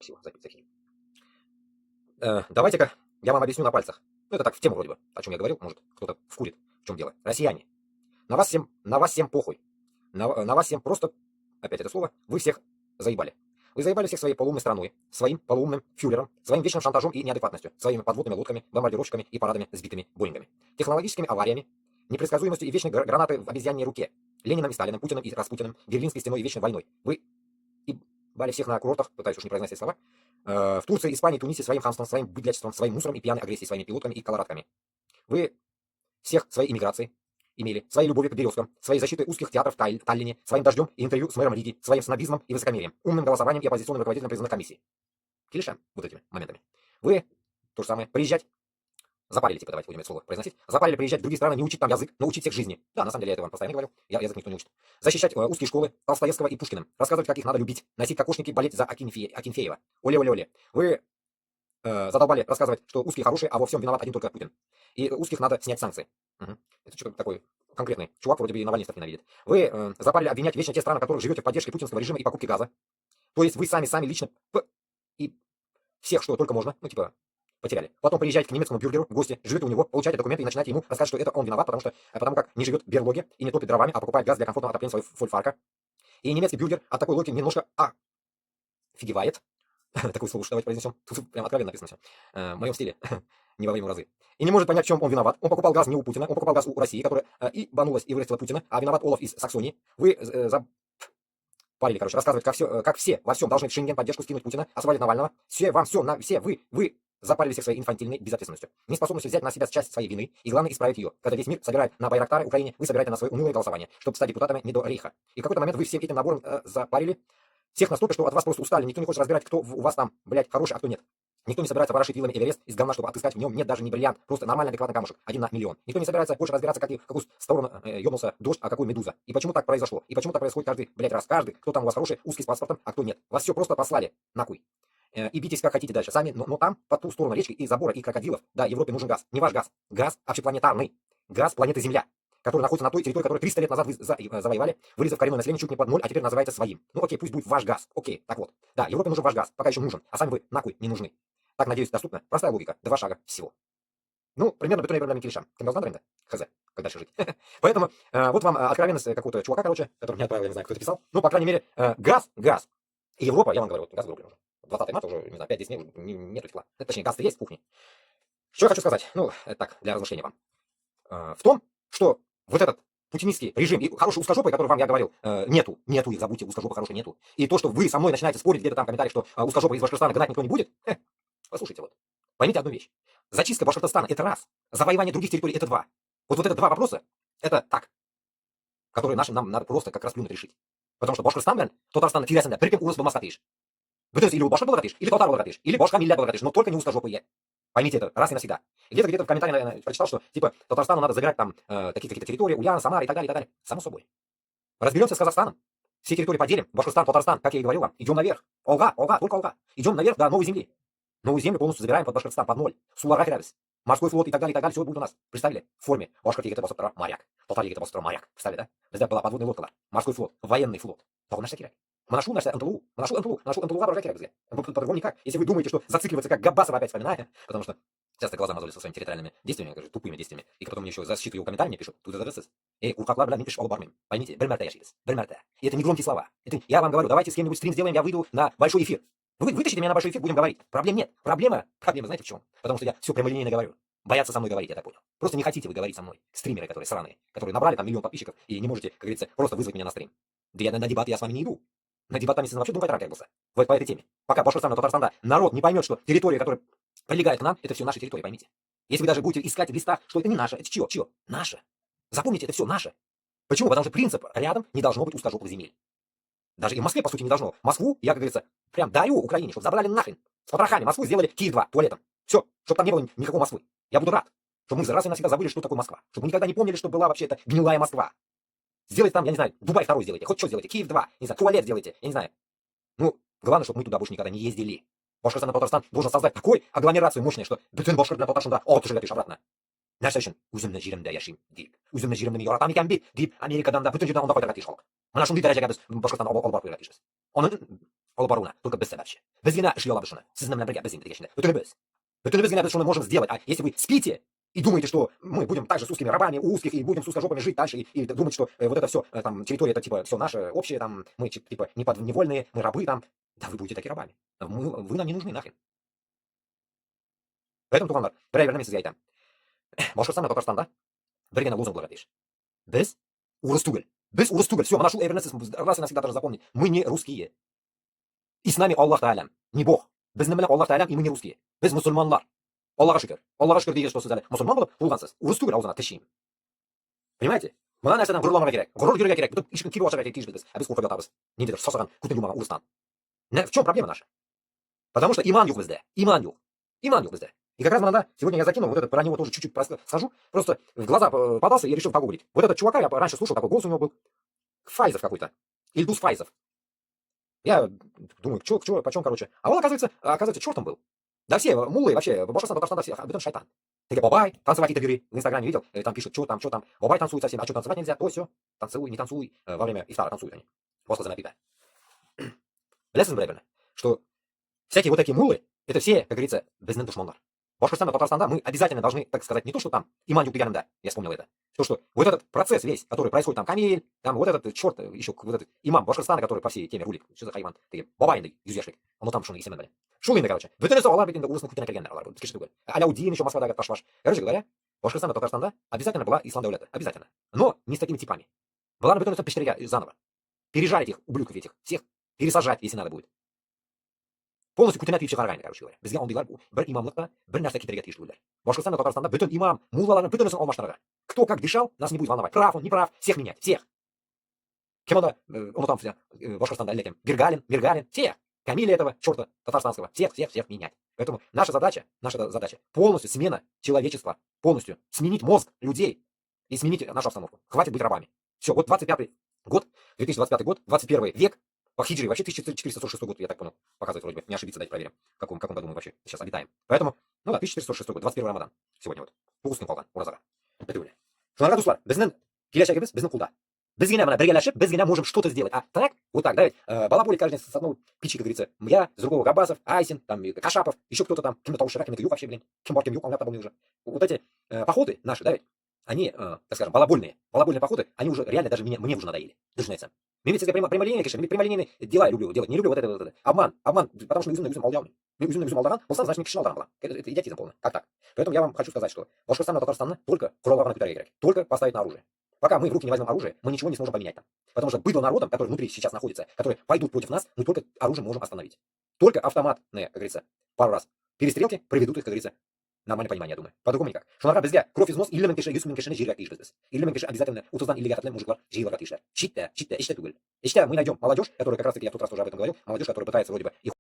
всего закинем. Давайте-ка я вам объясню на пальцах. Ну, это так, в тему вроде бы, о чем я говорил, может, кто-то вкурит, в чем дело. Россияне, на вас всем похуй. На вас всем просто, опять это слово, вы всех заебали. Вы заебали всех своей полуумной страной, своим полуумным фюрером, своим вечным шантажом и неадекватностью, своими подводными лодками, бомбардировщиками и парадами сбитыми боингами, технологическими авариями, непредсказуемостью и вечной гранаты в обезьяньей руке, Лениным и Сталиным, Путиным и Распутиным, Берлинской стеной и вечной войной. Вы ебали всех на курортах, пытаюсь уж не произносить слова, в Турции, Испании, Тунисе своим хамством, своим быдлячеством, своим мусором и пьяной агрессией, своими пилотками и колорадками. Вы всех своей иммиграцией имели, своей любовью к березкам, своей защитой узких театров в Таллине, своим дождем и интервью с мэром Риги, своим снобизмом и высокомерием, умным голосованием и оппозиционным руководителем призывных комиссий. Килишам вот этими моментами. Вы то же самое, приезжать, запарили, типа, давайте будем это слово произносить, запарили приезжать в другие страны, не учить там язык, но учить всех жизни. Да, на самом деле я это вам постоянно говорю, язык никто не учит. Защищать узкие школы Толстоевского и Пушкина, рассказывать, как их надо любить, носить кокошники, болеть за Акинфеева. Оле-оле-оле. Вы задолбали рассказывать, что узкие хорошие, а во всем виноват один только Путин. И узких надо снять санкции. Угу. Это что-то такой конкретный чувак, вроде бы и навальнистов ненавидит. Вы запарили обвинять вечно те страны, в которых живете в поддержке путинского режима и покупке газа. То есть вы сами лично и всех, что только можно, ну типа потеряли. Потом приезжаете к немецкому бюргеру в гости, живете у него, получаете документы и начинаете ему рассказывать, что это он виноват, потому как не живет в берлоге и не топит дровами, а покупает газ для комфортного отопления своего фольфарка. И немецкий бюргер от такой логики немножко офигевает. Такое слово, что давайте произнесем. Тут прям откровенно написано все. В моем стиле. Не во время разы. И не может понять, в чем он виноват. Он покупал газ не у Путина, он покупал газ у России, которая и банулась, и вырастила Путина, а виноват Олаф из Саксонии. Вы парили, рассказывать, как все во всем должны в Шенген поддержку скинуть Путина, освободить Навального. Все, вы запарили всех своей инфантильной безответственностью. Неспособностью взять на себя часть своей вины и, главное, исправить ее. Когда весь мир собирает на Байрактары Украине, вы собираете на свое унылое голосование, чтобы стать депутатами не до рейха. И в какой-то момент вы всем этим набором запарили всех настолько, что от вас просто устали. Никто не хочет разбирать, кто у вас там, блядь, хороший, а кто нет. Никто не собирается ворошить вилами Эверест из говна, чтобы отыскать в нем нет даже не бриллиант, просто нормальный адекватный камушек, 1 на миллион. Никто не собирается больше разбираться, в какую сторону ёбнулся дождь, а какой медуза. И почему так произошло. И почему так происходит каждый, блядь, раз. Каждый, кто там у вас хороший, узкий с паспортом, а кто нет. Вас все просто послали нахуй. И битесь как хотите дальше сами, но там, по ту сторону речки и забора, и крокодилов, да, Европе нужен газ. Не ваш газ. Газ общепланетарный. Газ планеты Земля, который находится на той территории, которую 300 лет назад вы завоевали, вырезав коренное население чуть не под ноль, а теперь называется своим. Ну окей, пусть будет ваш газ. Окей, так вот. Да, Европе нужен ваш газ, пока еще нужен, а сами вы нахуй не нужны. Так, надеюсь, доступно. Простая логика. 2 шага всего. Ну, примерно бетонный проблемный килишам. Кем должна бренда? Хз. Как дальше жить? Поэтому вот вам откровенность какого-то чувака, который мне отправил, я не знаю, кто это писал. Ну, по крайней мере, газ. И Европа, я вам говорю, вот газ вырублен уже. 20 марта уже, не знаю, 5-10 дней уже нету тепла. Точнее, газ-то есть в кухне. Что я хочу сказать? Ну, это так, для размышления вам. В том, что вот этот путинистский режим и хороший узкожопый, который вам я говорил, нету их, забудьте, узкожопый хороший нету. И то, что вы со мной начинаете спорить где-то там в комментариях, что узкожопый из Башкортостана гнать никто не будет, послушайте вот. Поймите одну вещь. Зачистка Башкортостана – это раз. Завоевание других территорий – это 2. Вот это 2 вопроса, это так, которые нам надо просто как раз плюнуть решить. Потому что Башкортостан белән Татарстан тирәсендә беркем урыс булмаска тиеш. Бөтенесе или ул башкорт булырга тиеш, или татар булырга тиеш, или башка милләт булырга тиеш, но только не узкожопые. Поймите это раз и навсегда. И где-то в комментариях прочитал, что типа Татарстану надо забирать там какие-то территории, Ульяна, Самара и так далее, и так далее. Само собой. Разберемся с Казахстаном. Все территории поделим. Башкортостан, Татарстан, как я и говорил вам. Идем наверх. Олга, только Олга. Идем наверх до новой земли. Новую землю полностью забираем под Башкортостан, под ноль. Суларға киреміз. Морской флот и так далее, все будет у нас. Представили? В форме. Башкорт егеті басып моряк. Татар егеті басып моряк. Представили, да? Бізде была подводный лодкалар. Морской флот, военный флот. Тағы нәрсе керек. Нашу НТЛУ-ға баража керек бізге. По-другому никак. Если вы думаете, что зацикливаться как Габбасова опять вспоминая, потому что часто глаза мозолят со своими территориальными действиями, тупыми действиями, и потом мне еще защиту его комментариями пишут. Тут это куркаклар, бля, не пишешь албармим. Поймите, бельмерте яшились. Бельмерте. И это не громкие слова. Это я вам говорю, давайте с кем-нибудь стрим сделаем, я выйду на большой эфир. Вы вытащите меня на большой эфир, будем говорить. Проблем нет. Проблема знаете в чем? Потому что я все прямолинейно говорю. Боятся со мной говорить, я так понял. Просто не хотите вы говорить со мной. Стримеры, которые сраные, которые набрали там 1 миллион подписчиков и не можете, как говорится, просто вызвать меня на стрим. Да я на дебаты я с вами не иду. На дебаты там вообще думать рак был. Вот по этой теме. Пока Башкортостан и Татарстан, да, народ не поймет, что территория, которая прилегает к нам, это все наши территории, поймите. Если вы даже будете искать в листах, что это не наше, это чье? Наше. Запомните, это все наше. Почему? Потому что принцип рядом не должно быть узкожопых земель. Даже и в Москве, по сути, не должно. Москву, я, как говорится, прям дарю Украине, чтобы забрали нахрен. С потрохами. Москву сделали Киев-2 туалетом. Все, чтобы там не было никакой Москвы. Я буду рад, чтобы мы раз и навсегда забыли, что такое Москва. Чтобы мы никогда не помнили, что была вообще эта гнилая Москва. Сделайте там, я не знаю, Дубай 2 сделайте, хоть что сделайте, Киев-2, не знаю, туалет сделайте, я не знаю. Ну, главное, чтобы мы туда больше никогда не ездили. Башкортостан и Татарстан должен создать такой агломерацию мощной, что бүтін Башкорт белән Татарстанда тушырга тиеш обратно. Нәрсә өчен? Үземне җиремдә яшим, дип. Үземне җиремне яратам икән бит, дип Америкадан да бүтән җирдән анда кайтырга тиеш халык. Менә шундый дәрәҗәгә без Башкортстанны алып барып куярга тиешбез. Аны алып баруына только без сәбәпче. Без генә эш яла бешуны. Сез менән бергә без инде дигәчне. Бөтенебез. Бөтенебез генә без шуны можем сделать. А если вы спите и думаете, что мы будем также с узкими рабами, у узких, и будем с узкожопами жить дальше, и думать, что вот это все, там, территория, это типа все наше общее, там, мы типа не подневольные, мы рабы там, да вы будете такие рабами. Вы нам не нужны нахрен. Поэтому тугандар, бір ай берді мен сізге айтамын. Башқұртстан мен Татарстанда бір генә лозунгылар дейш. Біз урыс түгел. Біз урыс түгел. Все, мына шул әйберне сез раз и навсегда должны запомнить. Мы не русские. И с нами Аллах Таалям, не Бог. Без менен Аллах Таалям, и мы не русские. Без мусульманлар. Аллаға шүкір. Аллаға шүкір дейді, что сіз әлі мусульман болып туылғансыз. Урыс түгел аузына тишейін. Понимаете? Мына нәрседен ғұрурламауға керек. Ғұрур көруге керек. Бүтін ешкім киіп ашуға керек біз. Біз қорқып жатабыз. Нендедір сасаған күтін юмаған урыстан. В чем проблема наша? Потому что иман юк бізде. Иман юк. Иман юк бізде. И как раз надо, сегодня я закинул, вот этот, про него тоже чуть-чуть схожу, просто в глаза попался и решил погуглить. Вот этот чувака, я раньше слушал, такой голос у него был, Файзов какой-то, Ильдус Файзов. Я думаю, почем, короче. А он, оказывается, чертом был. Да все, муллы вообще, Башкортостан, Татарстан, все, бетон шайтан. Такие, бабай, танцевать интервью в Инстаграме видел, там пишут, что там, бабай танцует со всеми, а что танцевать нельзя, то все, танцуй, не танцуй, во время ифтара танцуют они, после занапита. Лесен правильно, что всякие вот такие муллы, это все, как говорится, безнен душманлар. Башкортостан, Татарстан, да, мы обязательно должны, так сказать, не то, что там иман юк да, я вспомнил это, то, что вот этот процесс весь, который происходит там, Камиль, там вот этот черт, еще вот этот имам Башкортостана, который по всей теме рулит, что за хайван, такие, бабайный, юзешик, оно там шуны и семен, шулинды, короче, бөтенесі олар бетінде урысның күтіне кіргендер олар, кеші түгел. Аляудин еще Москвада пашваш. Короче говоря, Башкортостан, Татарстанда обязательно была ислам дәулеті, обязательно, но не с такими типами. Была на бөтенесі пештереге заново, пережарить их, ублюдков этих, всех, пересажать, если надо будет. Полностью күтіне түйіп шығарғайны, короче говоря. Бізге ондайлар бір имамлықта бір нәрсе кетерге тиіш болдылар. Башкортстанда, Татарстанда бүтін имам, муллалардың бүтінісін алмаштырға. Кто как дышал, нас не будет волновать. Прав он, не прав, всех менять, всех. Кем он там, Башкортстанда, Миргалин, всех. Камиля этого черта татарстанского, всех менять. Поэтому наша задача полностью смена человечества, полностью сменить мозг людей и сменить нашу обстановку. Хватит быть рабами. Все, вот 25 год, 2025 год, 21 век, по хиджри, вообще 1446 год, я так понял, показывает вроде бы, не ошибиться, дайте проверим, в каком году мы вообще сейчас обитаем. Поэтому, ну да, 1446 год, 21 Рамадан, сегодня вот, пугусный қалған, оразаға. Это были. Шунарға достар, біздің келешегіміз, біздің құлда. Біз генә мына біргеләшіп, біз генә можем что-то сделать. А так, вот так, да, бала боли каждый с одной печи, как говорится, я, с другого Габасов, Айсин, там, Кашапов, еще кто-то там, кем-то Таушира, кем-то Юк вообще, блин, кем-то Юк, он помню уже. Вот эти походы наши, да, они, так скажем, балабольные походы, они уже реально даже мне уже надоели. Даже на Мне ведь прямолинейные, конечно, прямолинейные дела я люблю делать, не люблю вот это. Обман, потому что үзім алдаған. Үзім алдаған, болса, значит, не кішін алдаған была. Это идиотизм полный. Как так? Поэтому я вам хочу сказать, что Башкортостан и Татарстан только құралға күтәрге керек, только поставить на оружие. Пока мы в руки не возьмем оружие, мы ничего не сможем поменять там. Потому что быдло народом, который внутри сейчас находится, которые пойдут против нас, мы только оружием можем остановить. Только автоматные, как говорится, пару раз перестрелки приведут их, как говорится, нормальное понимание, я думаю. По-другому никак. Шунарға бізге кровь из нос, или менкеше, юс менкешені жиргак дейшбіз біз. Или менкеше обязательно утыздан или ятатлен мужиклар жиыларға дейшлер. Читте, іште түгіл. Іште мы найдем молодежь, которая, как раз таки я в тот раз тоже об этом говорил, молодежь, которая пытается вроде бы их